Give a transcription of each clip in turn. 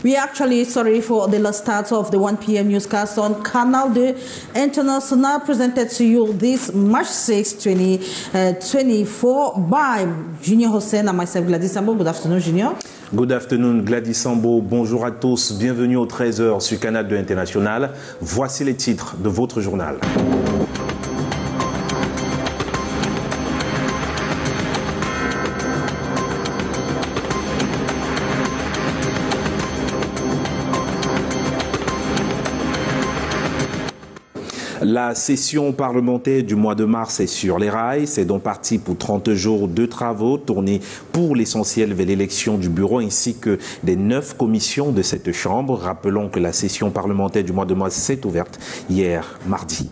We are actually sorry for the last start of the 1 p.m. newscast on Canal International, presented to you this March 6, 2024 by Junior Hossein and myself, Gladys Sambo. Good afternoon, Junior. Good afternoon, Gladys Sambo. Bonjour à tous. Bienvenue au 13h sur Canal International. Voici les titres de votre journal. La session parlementaire du mois de mars est sur les rails. C'est donc parti pour 30 jours de travaux tournés pour l'essentiel vers l'élection du bureau ainsi que des 9 commissions de cette chambre. Rappelons que la session parlementaire du mois de mars s'est ouverte hier mardi.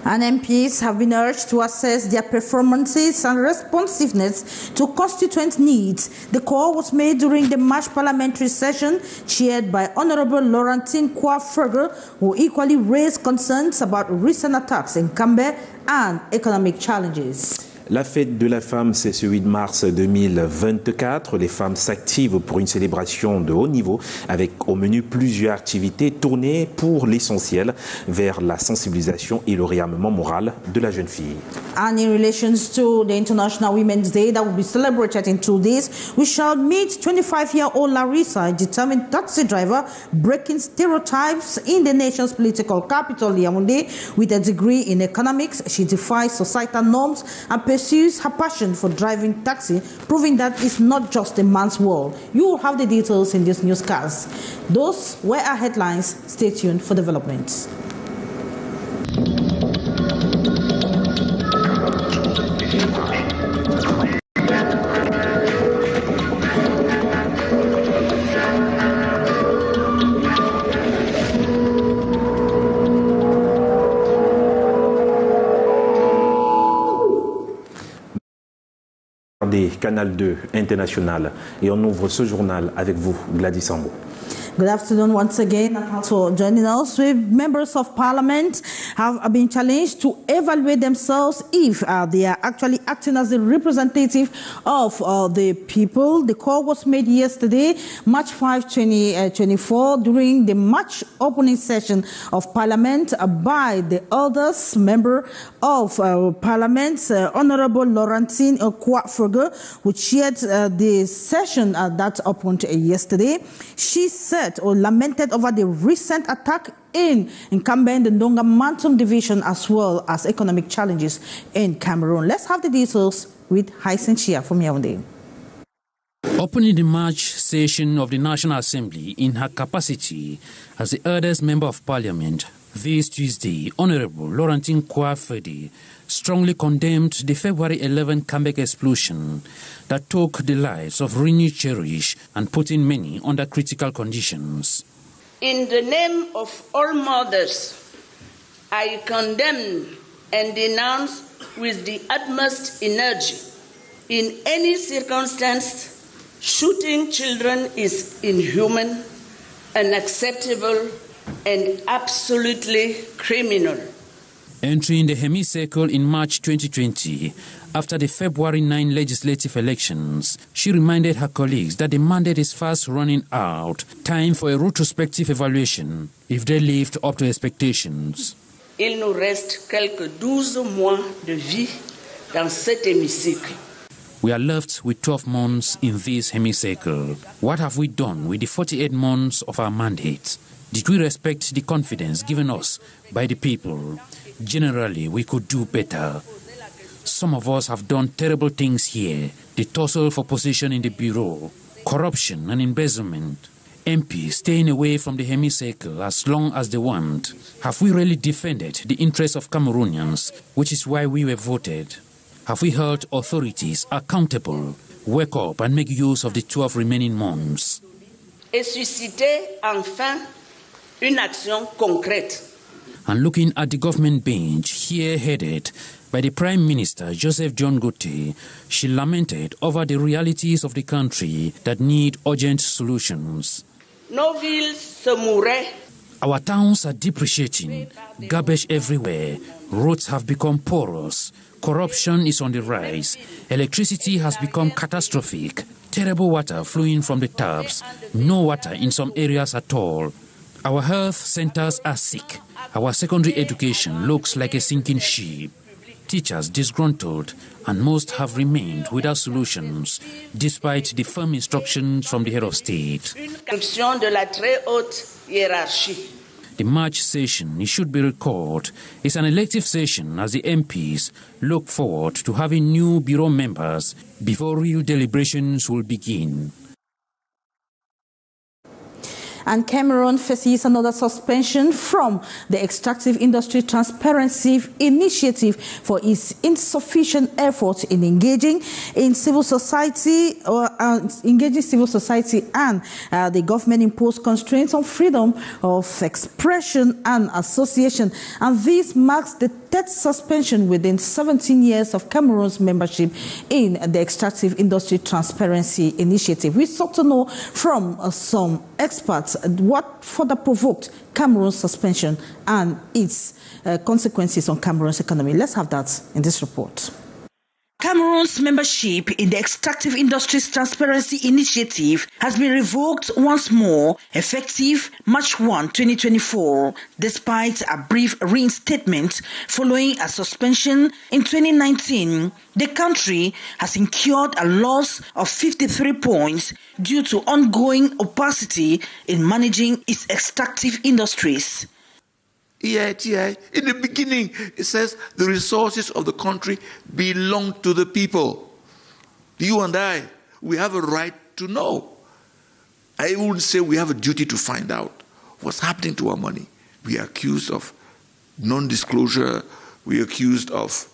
And MPs have been urged to assess their performances and responsiveness to constituent needs. The call was made during the March parliamentary session, chaired by Honorable Laurentine Kouaferge, who equally raised concerns about recent attacks in Cambe and economic challenges. La fête de la femme, c'est ce 8 mars 2024. Les femmes s'activent pour une célébration de haut niveau avec au menu plusieurs activités tournées pour l'essentiel vers la sensibilisation et le réarmement moral de la jeune fille. And in relation to the International Women's Day that will be celebrated in 2 days, we shall meet 25-year-old Larissa, a determined taxi driver, breaking stereotypes in the nation's political capital, Yaoundé. With a degree in economics, she defies societal norms and pursues her passion for driving taxi, proving that it's not just a man's world. You will have the details in this newscast. Those were our headlines. Stay tuned for developments. Canal 2 International et on ouvre ce journal avec vous, Gladys Sambo. Good afternoon once again, and thanks for joining us. Members of Parliament have been challenged to evaluate themselves if they are actually acting as the representative of the people. The call was made yesterday, March 5, 2024, during the March opening session of Parliament by the eldest member of Parliament, Honorable Laurentine Kouaferge, who chaired the session that opened yesterday. She said or lamented over the recent attack in Cambe and the Ndonga Mantum division, as well as economic challenges in Cameroon. Let's have the details with Hyacinth Shia from Yaoundé. Opening the March session of the National Assembly in her capacity as the eldest member of Parliament this Tuesday, Honorable Laurentine Kouaferge strongly condemned the February 11 Cambe explosion that took the lives of Rini Cherish and putting many under critical conditions. In the name of all mothers, I condemn and denounce with the utmost energy, in any circumstance, shooting children is inhuman, unacceptable, and absolutely criminal. Entering the hemicycle in March 2020, after the February 9 legislative elections, she reminded her colleagues that the mandate is fast running out. Time for a retrospective evaluation if they lived up to expectations. Il nous reste quelques 12 mois de vie dans cet hémicycle. We are left with 12 months in this hemicycle. What have we done with the 48 months of our mandate? Did we respect the confidence given us by the people? Generally, we could do better. Some of us have done terrible things here. The tussle for position in the bureau, corruption and embezzlement. MPs staying away from the hemicycle as long as they want. Have we really defended the interests of Cameroonians, which is why we were voted? Have we held authorities accountable? Wake up and make use of the 12 remaining months. Et susciter enfin une action concrète. And looking at the government bench, here headed by the Prime Minister Joseph John Gote, she lamented over the realities of the country that need urgent solutions. Nos villes se mouraient. Our towns are depreciating, garbage everywhere, roads have become porous, corruption is on the rise, electricity has become catastrophic, terrible water flowing from the taps, no water in some areas at all. Our health centers are sick. Our secondary education looks like a sinking ship. Teachers disgruntled, and most have remained without solutions, despite the firm instructions from the head of state. De la très haute hiérarchie. The March session, it should be recalled, is an elective session as the MPs look forward to having new bureau members before real deliberations will begin. And Cameroon faces another suspension from the Extractive Industry Transparency Initiative for its insufficient efforts in engaging civil society and the government-imposed constraints on freedom of expression and association. And this marks the third suspension within 17 years of Cameroon's membership in the Extractive Industry Transparency Initiative. We sought to know from some experts what further provoked Cameroon's suspension and its consequences on Cameroon's economy. Let's have that in this report. Cameroon's membership in the Extractive Industries Transparency Initiative has been revoked once more, effective March 1, 2024, despite a brief reinstatement following a suspension in 2019. The country has incurred a loss of 53 points due to ongoing opacity in managing its extractive industries. EITI, in the beginning, it says the resources of the country belong to the people. You and I, we have a right to know. I wouldn't say we have a duty to find out what's happening to our money. We are accused of non-disclosure. We are accused of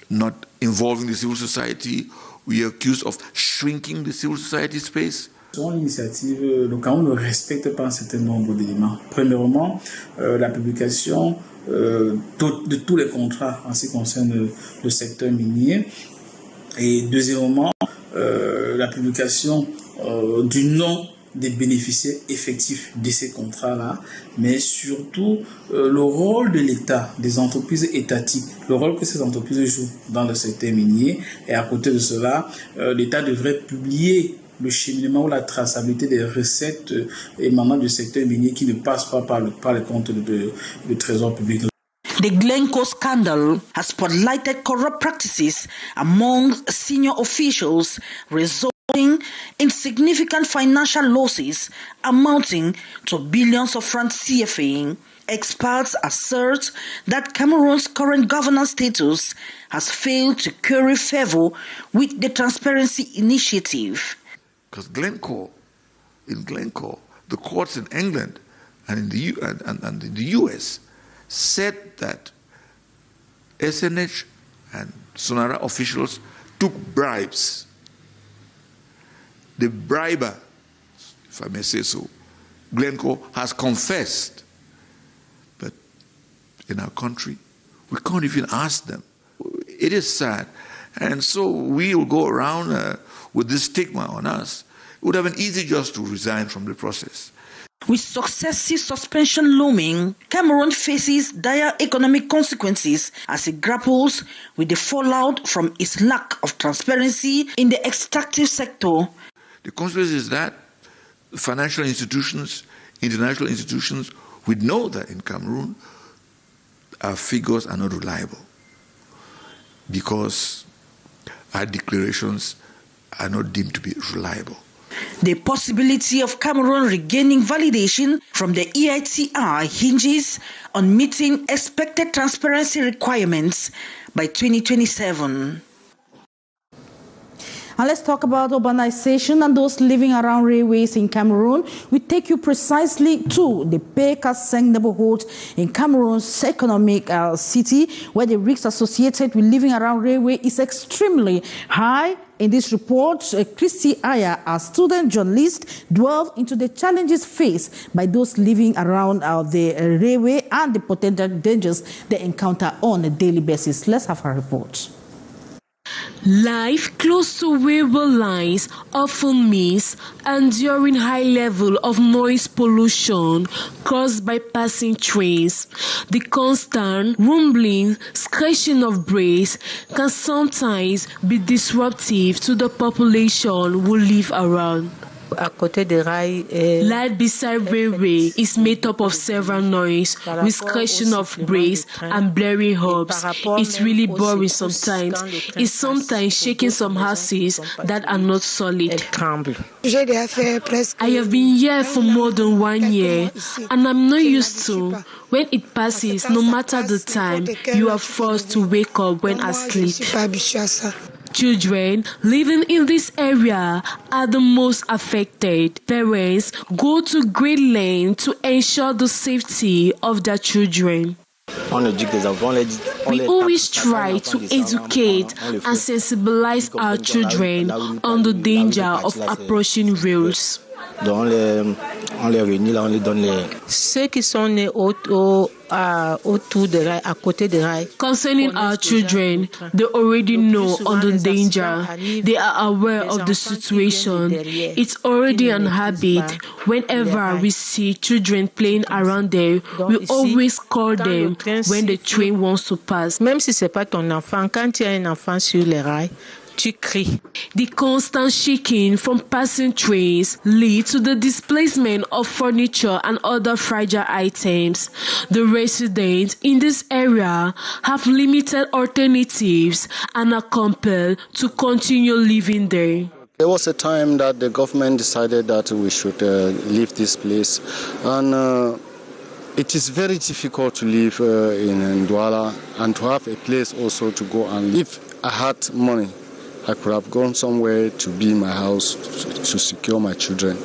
not involving the civil society. We are accused of shrinking the civil society space. Selon l'initiative, le Cameroun ne respecte pas un certain nombre d'éléments. Premièrement, la publication de tous les contrats en ce qui concerne le secteur minier. Et deuxièmement, la publication du nom des bénéficiaires effectifs de ces contrats-là, mais surtout le rôle de l'État, des entreprises étatiques, le rôle que ces entreprises jouent dans le secteur minier. Et à côté de cela, l'État devrait publier le cheminement ou la traçabilité des recettes émanant du secteur minier qui ne passent pas par le compte de trésor public. The Glencore scandal has spotlighted corrupt practices among senior officials, resulting in significant financial losses amounting to billions of francs CFA. Experts assert that Cameroon's current governance status has failed to curry favor with the Transparency Initiative. Because in Glencore, the courts in England and in the US said that SNH and Sonara officials took bribes. The briber, if I may say so, Glencore has confessed. But in our country, we can't even ask them. It is sad. And so we will go around with this stigma on us. It would have been easy just to resign from the process. With successive suspension looming, Cameroon faces dire economic consequences as it grapples with the fallout from its lack of transparency in the extractive sector. The consequence is that financial institutions, international institutions, we know that in Cameroon, our figures are not reliable because our declarations are not deemed to be reliable. The possibility of Cameroon regaining validation from the EITI hinges on meeting expected transparency requirements by 2027. And let's talk about urbanization and those living around railways in Cameroon. We take you precisely to the Pekaseng neighborhood in Cameroon's economic city, where the risks associated with living around railway is extremely high. In this report, Christy Aya, a student journalist, delved into the challenges faced by those living around the railway and the potential dangers they encounter on a daily basis. Let's have her report. Life close to railway lines often means enduring high level of noise pollution caused by passing trains. The constant rumbling, scratching of brakes can sometimes be disruptive to the population who live around. Life beside railway is made up of several noise, with scratching of brakes and blaring hubs. It's really boring sometimes. It's sometimes shaking some houses that are not solid. I have been here for more than 1 year, and I'm not used to. When it passes, no matter the time, you are forced to wake up when asleep. Children living in this area are the most affected. Parents go to great lengths to ensure the safety of their children. We always try to educate and sensibilize our children on the danger of approaching rails. On les réunit là, on les donne les... Ceux qui sont nés autour des rails, à côté des rails. Concerning our children, they already know on the danger. They are aware of the situation. It's already an habit. Whenever we see children playing around there, we always call them when the train wants to pass. Même si c'est pas ton enfant, quand il y a un enfant sur les rails, tu cries. The constant shaking from passing trains lead to the displacement of furniture and other fragile items. The residents in this area have limited alternatives and are compelled to continue living there. There was a time that the government decided that we should leave this place, and it is very difficult to live in Douala and to have a place also to go and live. If I had money, I could have gone somewhere to be in my house to secure my children.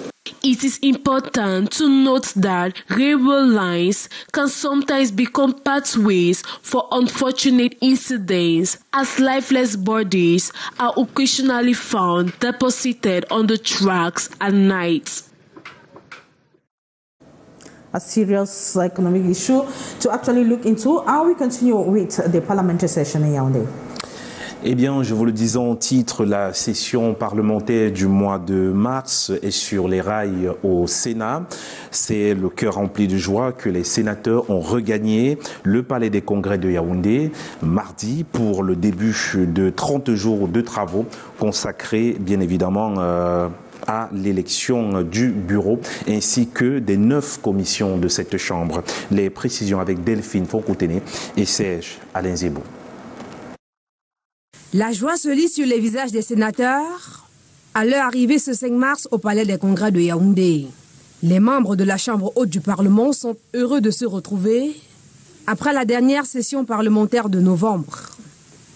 It is important to note that railway lines can sometimes become pathways for unfortunate incidents, as lifeless bodies are occasionally found deposited on the tracks at night. A serious economic issue to actually look into. How we continue with the parliamentary session in Yaoundé? Eh bien, je vous le disais en titre, la session parlementaire du mois de mars est sur les rails au Sénat. C'est le cœur rempli de joie que les sénateurs ont regagné le palais des congrès de Yaoundé mardi pour le début de 30 jours de travaux consacrés, bien évidemment, à l'élection du bureau ainsi que des 9 commissions de cette chambre. Les précisions avec Delphine Fonkoutené et Serge Alain Zebo. La joie se lit sur les visages des sénateurs à leur arrivée ce 5 mars au palais des congrès de Yaoundé. Les membres de la Chambre haute du Parlement sont heureux de se retrouver après la dernière session parlementaire de novembre.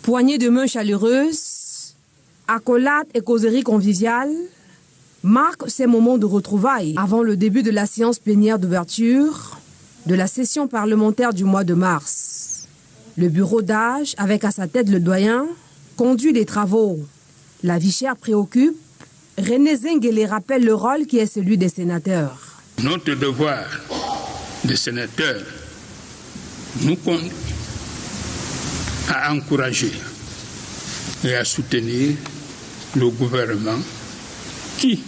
Poignées de main chaleureuses, accolades et causeries conviviales marquent ces moments de retrouvailles avant le début de la séance plénière d'ouverture de la session parlementaire du mois de mars. Le bureau d'âge, avec à sa tête le doyen, conduit les travaux. La vie chère préoccupe. René Zenguele rappelle le rôle qui est celui des sénateurs. Notre devoir de sénateurs nous conduit à encourager et à soutenir le gouvernement qui,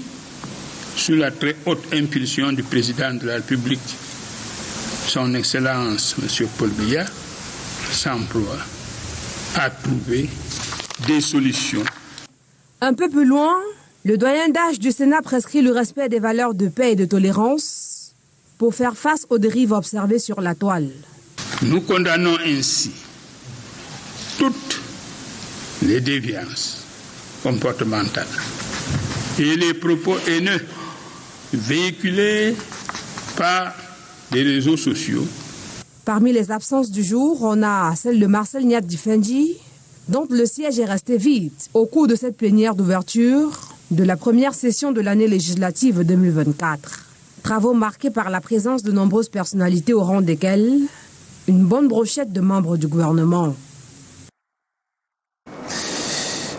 sous la très haute impulsion du président de la République, son Excellence M. Paul Biya, s'emploie à trouver des solutions. Un peu plus loin, le doyen d'âge du Sénat prescrit le respect des valeurs de paix et de tolérance pour faire face aux dérives observées sur la toile. Nous condamnons ainsi toutes les déviances comportementales et les propos haineux véhiculés par les réseaux sociaux. Parmi les absences du jour, on a celle de Marcel Niat Difendi, dont le siège est resté vide au cours de cette plénière d'ouverture de la première session de l'année législative 2024. Travaux marqués par la présence de nombreuses personnalités au rang desquelles une bonne brochette de membres du gouvernement.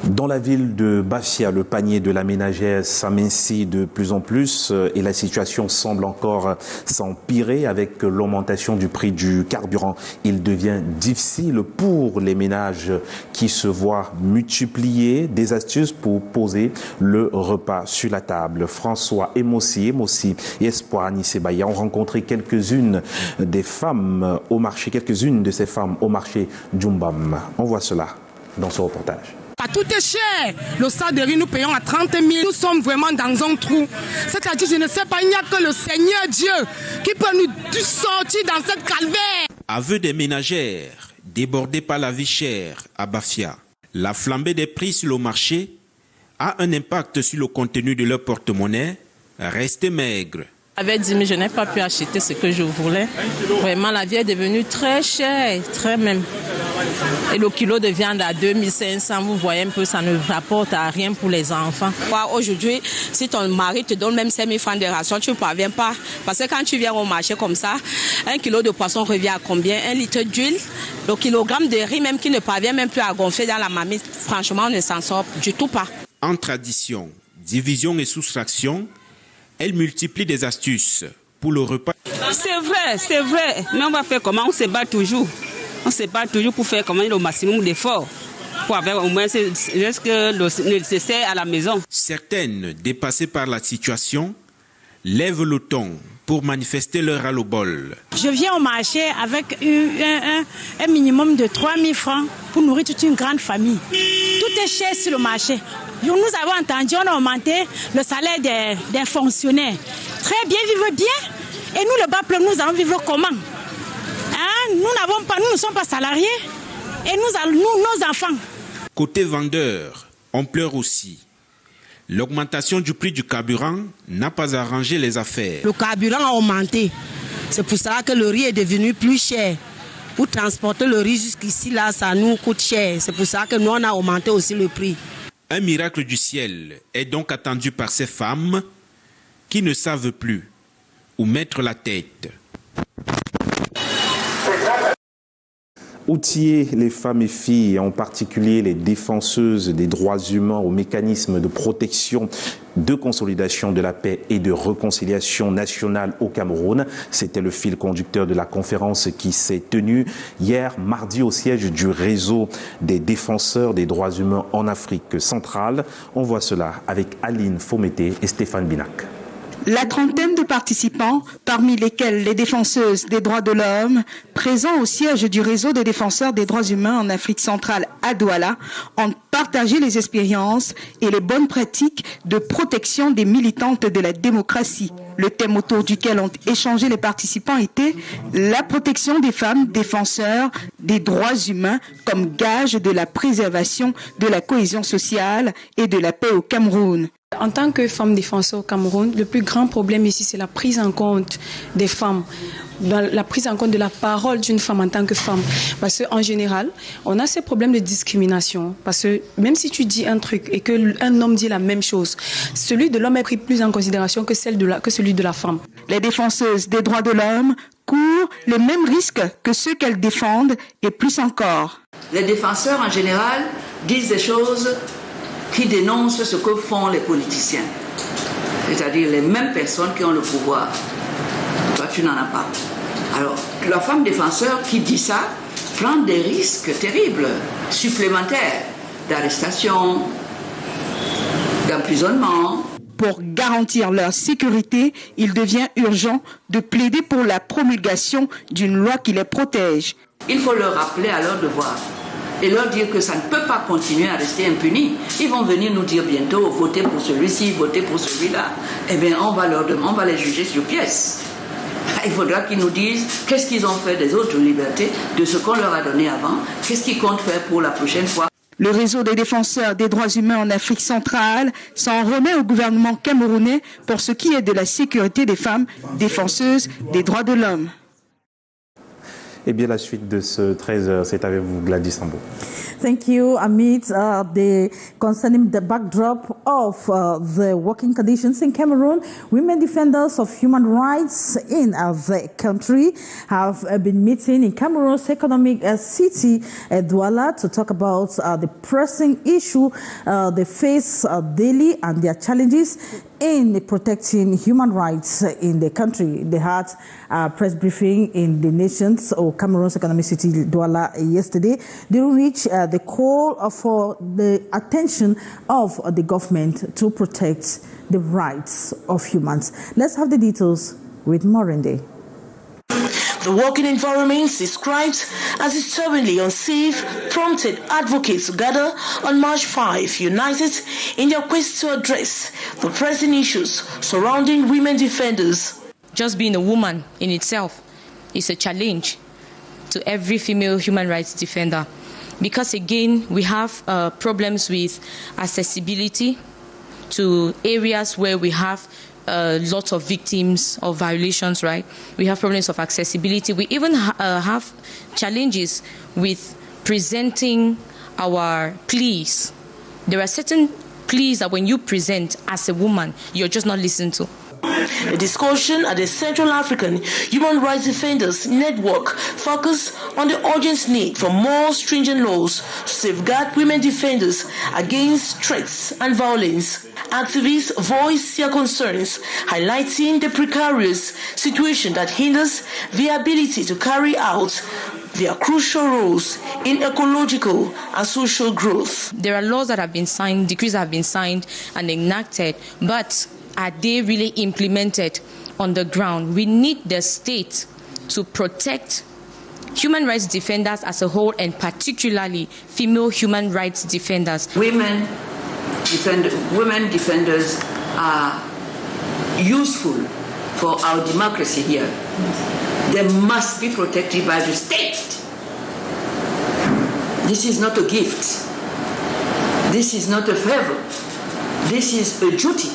Dans la ville de Bafia, le panier de la ménagère s'amincit de plus en plus et la situation semble encore s'empirer avec l'augmentation du prix du carburant. Il devient difficile pour les ménages qui se voient multiplier des astuces pour poser le repas sur la table. François Emossi et Espoir Anissebaya ont rencontré quelques-unes de ces femmes au marché Djumbam. On voit cela dans ce reportage. Tout est cher. Le sac de riz, nous payons à 30 000. Nous sommes vraiment dans un trou. C'est-à-dire, je ne sais pas, il n'y a que le Seigneur Dieu qui peut nous sortir dans cette calvaire. Aveu des ménagères, débordées par la vie chère à Bafia, la flambée des prix sur le marché a un impact sur le contenu de leur porte-monnaie, resté maigre. Avec 10 000, je n'ai pas pu acheter ce que je voulais. Vraiment, la vie est devenue très chère, très même. Et le kilo de viande à 2500, vous voyez un peu, ça ne rapporte à rien pour les enfants. Aujourd'hui, si ton mari te donne même 5 000 francs de ration, tu ne parviens pas. Parce que quand tu viens au marché comme ça, 1 kilo de poisson revient à combien? 1 litre d'huile. Le kilogramme de riz même qui ne parvient même plus à gonfler dans la marmite, franchement, on ne s'en sort du tout pas. En tradition, division et soustraction, elle multiplie des astuces pour le repas. C'est vrai. Mais on va faire comment? On se bat toujours. On se bat toujours pour faire comment le maximum d'efforts. Pour avoir au moins le nécessaire à la maison. Certaines, dépassées par la situation, lèvent le ton pour manifester leur ras-le-bol. Je viens au marché avec un minimum de 3 000 francs pour nourrir toute une grande famille. Tout est cher sur le marché. Nous avons entendu, on a augmenté le salaire des fonctionnaires. Très bien, vivre bien. Et nous, le bas peuple, nous allons vivre comment? Nous ne sommes pas salariés. Et nos enfants. Côté vendeur, on pleure aussi. L'augmentation du prix du carburant n'a pas arrangé les affaires. Le carburant a augmenté. C'est pour ça que le riz est devenu plus cher. Pour transporter le riz jusqu'ici, là, ça nous coûte cher. C'est pour ça que nous, on a augmenté aussi le prix. Un miracle du ciel est donc attendu par ces femmes qui ne savent plus où mettre la tête. Outiller les femmes et filles, en particulier les défenseuses des droits humains, aux mécanismes de protection, de consolidation de la paix et de réconciliation nationale au Cameroun. C'était le fil conducteur de la conférence qui s'est tenue hier mardi au siège du réseau des défenseurs des droits humains en Afrique centrale. On voit cela avec Aline Fomété et Stéphane Binac. La trentaine de participants, parmi lesquels les défenseuses des droits de l'homme, présents au siège du réseau des défenseurs des droits humains en Afrique centrale à Douala, ont partagé les expériences et les bonnes pratiques de protection des militantes de la démocratie. Le thème autour duquel ont échangé les participants était la protection des femmes défenseurs des droits humains comme gage de la préservation de la cohésion sociale et de la paix au Cameroun. En tant que femme défenseur au Cameroun, le plus grand problème ici, c'est la prise en compte des femmes, la prise en compte de la parole d'une femme en tant que femme. Parce qu'en général, on a ces problèmes de discrimination. Parce que même si tu dis un truc et qu'un homme dit la même chose, celui de l'homme est pris plus en considération que celui de la femme. Les défenseuses des droits de l'homme courent les mêmes risques que ceux qu'elles défendent et plus encore. Les défenseurs, en général, disent des choses qui dénoncent ce que font les politiciens. C'est-à-dire les mêmes personnes qui ont le pouvoir. Toi, tu n'en as pas. Alors, la femme défenseur qui dit ça prend des risques terribles, supplémentaires, d'arrestation, d'emprisonnement. Pour garantir leur sécurité, il devient urgent de plaider pour la promulgation d'une loi qui les protège. Il faut leur rappeler à leur devoir et leur dire que ça ne peut pas continuer à rester impuni. Ils vont venir nous dire bientôt, votez pour celui-ci, votez pour celui-là. Eh bien, on va les juger sur pièce. Il faudra qu'ils nous disent qu'est-ce qu'ils ont fait des autres libertés, de ce qu'on leur a donné avant, qu'est-ce qu'ils comptent faire pour la prochaine fois. Le réseau des défenseurs des droits humains en Afrique centrale s'en remet au gouvernement camerounais pour ce qui est de la sécurité des femmes défenseuses des droits de l'homme. Eh bien, la suite de ce 13h, c'est avec vous, Gladys Sambo. Thank you, Amit. Concerning the backdrop of the working conditions in Cameroon, women defenders of human rights in the country have been meeting in Cameroon's economic city, Douala, to talk about the pressing issue they face daily and their challenges in protecting human rights in the country. They had a press briefing in the nation's or Cameroon's economic city, Douala, yesterday, during which they call for the attention of the government to protect the rights of humans. Let's have the details with Morende. The working environment described as disturbingly unsafe prompted advocates to gather on March 5, united in their quest to address the pressing issues surrounding women defenders. Just being a woman in itself is a challenge to every female human rights defender, because again we have problems with accessibility to areas where we have lots of victims of violations, right? We have problems of accessibility. We even have challenges with presenting our pleas. There are certain pleas that when you present as a woman, you're just not listened to. The discussion at the Central African Human Rights Defenders Network focused on the urgent need for more stringent laws to safeguard women defenders against threats and violence. Activists voiced their concerns, highlighting the precarious situation that hinders their ability to carry out their crucial roles in ecological and social growth. There are laws that have been signed, decrees that have been signed and enacted, but are they really implemented on the ground? We need the state to protect human rights defenders as a whole, and particularly female human rights defenders. Women defenders are useful for our democracy here. They must be protected by the state. This is not a gift. This is not a favor. This is a duty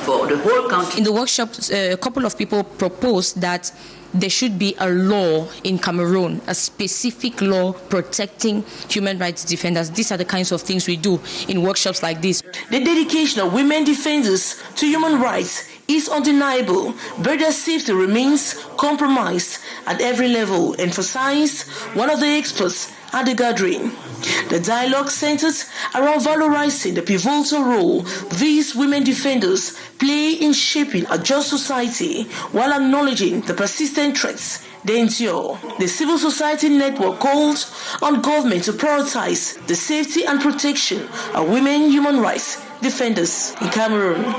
for the whole country. In the workshop, a couple of people proposed that there should be a law in Cameroon, a specific law protecting human rights defenders. These are the kinds of things we do in workshops like this. The dedication of women defenders to human rights is undeniable, but their safety remains compromised at every level, emphasized one of the experts at the gathering. The dialogue centered around valorizing the pivotal role these women defenders play in shaping a just society while acknowledging the persistent threats they endure. The civil society network calls on government to prioritize the safety and protection of women human rights defenders in Cameroon.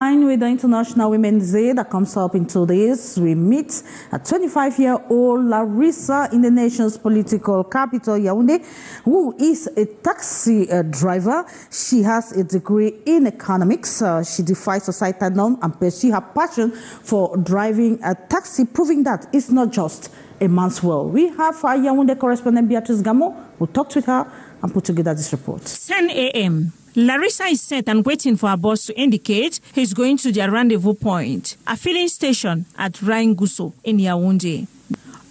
With the International Women's Day that comes up in 2 days, we meet a 25-year-old Larissa in the nation's political capital, Yaoundé, who is a taxi driver. She has a degree in economics. She defies societal norms and pursues her passion for driving a taxi, proving that it's not just a man's world. We have our Yaoundé correspondent Beatrice Gamo, who talked with her and put together this report. 10 a.m. Larissa is set and waiting for her boss to indicate he's going to their rendezvous point, a filling station at Rainguso in Yaoundé.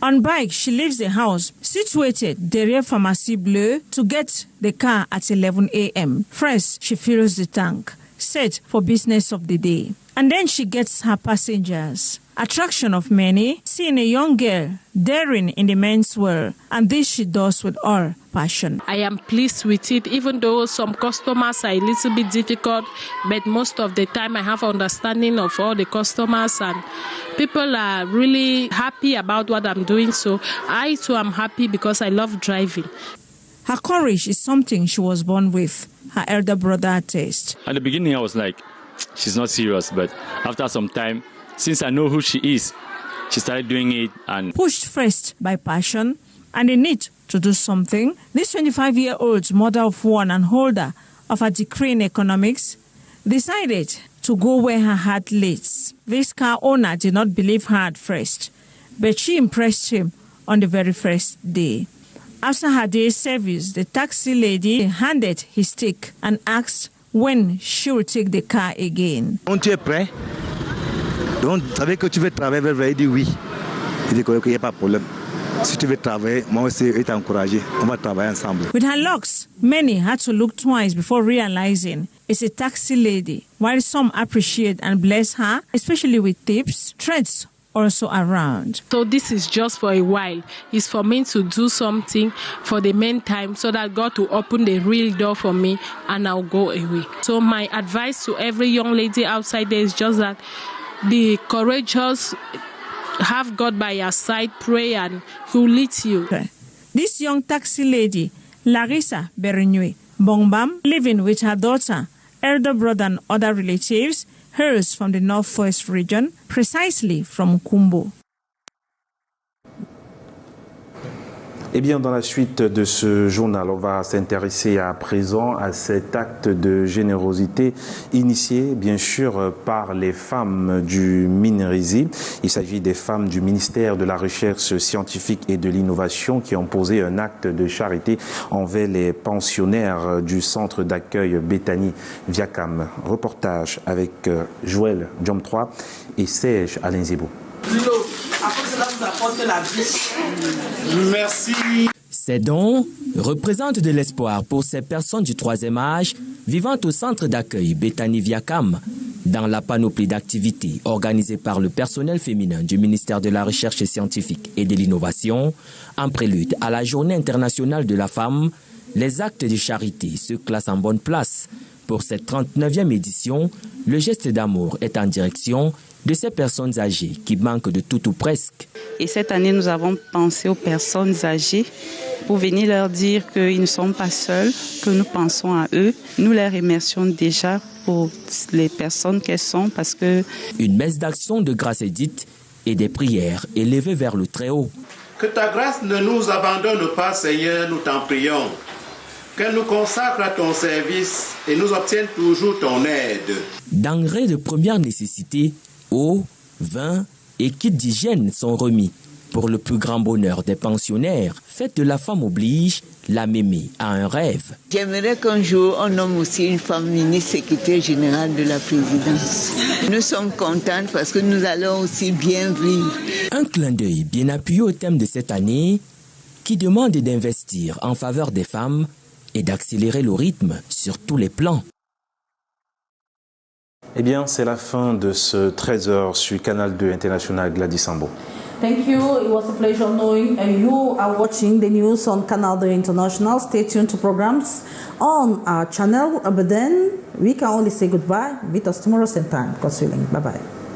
On bike, she leaves the house situated derrière Pharmacie Bleue to get the car at 11 a.m. First, she fills the tank, set for business of the day. And then she gets her passengers. Attraction of many, seeing a young girl daring in the men's world, and this she does with all passion. I am pleased with it, even though some customers are a little bit difficult, but most of the time I have understanding of all the customers, and people are really happy about what I'm doing, so I too am happy because I love driving. Her courage is something she was born with, her elder brother attests. At the beginning I was like, she's not serious, but after some time, since I know who she is, she started doing it. And pushed first by passion and the need to do something, this 25-year-old mother of one and holder of a degree in economics decided to go where her heart leads. This car owner did not believe her at first, but she impressed him on the very first day. After her day's service, the taxi lady handed his stick and asked when she would take the car again. Donc tu es prêt? Donc tu savais que tu veux travailler, il dit oui. Il dit qu'il n'y a pas de problème. Si tu veux travailler, moi aussi, je t'encourage. On va travailler ensemble. With her looks, many had to look twice before realizing it's a taxi lady, while some appreciate and bless her, especially with tips, threats also around. So this is just for a while. It's for me to do something for the meantime so that God will open the real door for me and I'll go away. So my advice to every young lady outside there is just that be courageous, have God by your side, pray and He will lead you. This young taxi lady, Larissa Berenue Bongbam, living with her daughter, elder brother and other relatives, hers from the northwest region, precisely from Kumbo. Eh bien, dans la suite de ce journal, on va s'intéresser à présent à cet acte de générosité initié, bien sûr, par les femmes du Minerizi. Il s'agit des femmes du ministère de la Recherche scientifique et de l'Innovation qui ont posé un acte de charité envers les pensionnaires du centre d'accueil Bethany Viacam. Reportage avec Joël Diom 3 et Serge Alinzebo. Merci. Ces dons représentent de l'espoir pour ces personnes du troisième âge vivant au centre d'accueil Bethany Viacam dans la panoplie d'activités organisées par le personnel féminin du ministère de la Recherche scientifique et de l'Innovation. En prélude à la Journée internationale de la femme, les actes de charité se classent en bonne place. Pour cette 39e édition, le geste d'amour est en direction de ces personnes âgées qui manquent de tout ou presque. Et cette année, nous avons pensé aux personnes âgées pour venir leur dire qu'ils ne sont pas seuls, que nous pensons à eux. Nous les remercions déjà pour les personnes qu'elles sont parce que... Une messe d'action de grâce est dite et des prières élevées vers le Très-Haut. Que ta grâce ne nous abandonne pas, Seigneur, nous t'en prions. Qu'elle nous consacre à ton service et nous obtienne toujours ton aide. Denrées de première nécessité, eau, vin et kits d'hygiène sont remis. Pour le plus grand bonheur des pensionnaires, Fête de la femme oblige, la mémé a un rêve. J'aimerais qu'un jour on nomme aussi une femme ministre secrétaire générale de la présidence. Nous sommes contentes parce que nous allons aussi bien vivre. Un clin d'œil bien appuyé au thème de cette année qui demande d'investir en faveur des femmes et d'accélérer le rythme sur tous les plans. Eh bien, c'est la fin de ce 13h sur Canal 2 International. Gladys Sambo. Thank you. It was a pleasure knowing you are watching the news on Canal 2 International. Stay tuned to programs on our channel. But then we can only say goodbye. Meet us tomorrow same time. God willing. Bye-bye.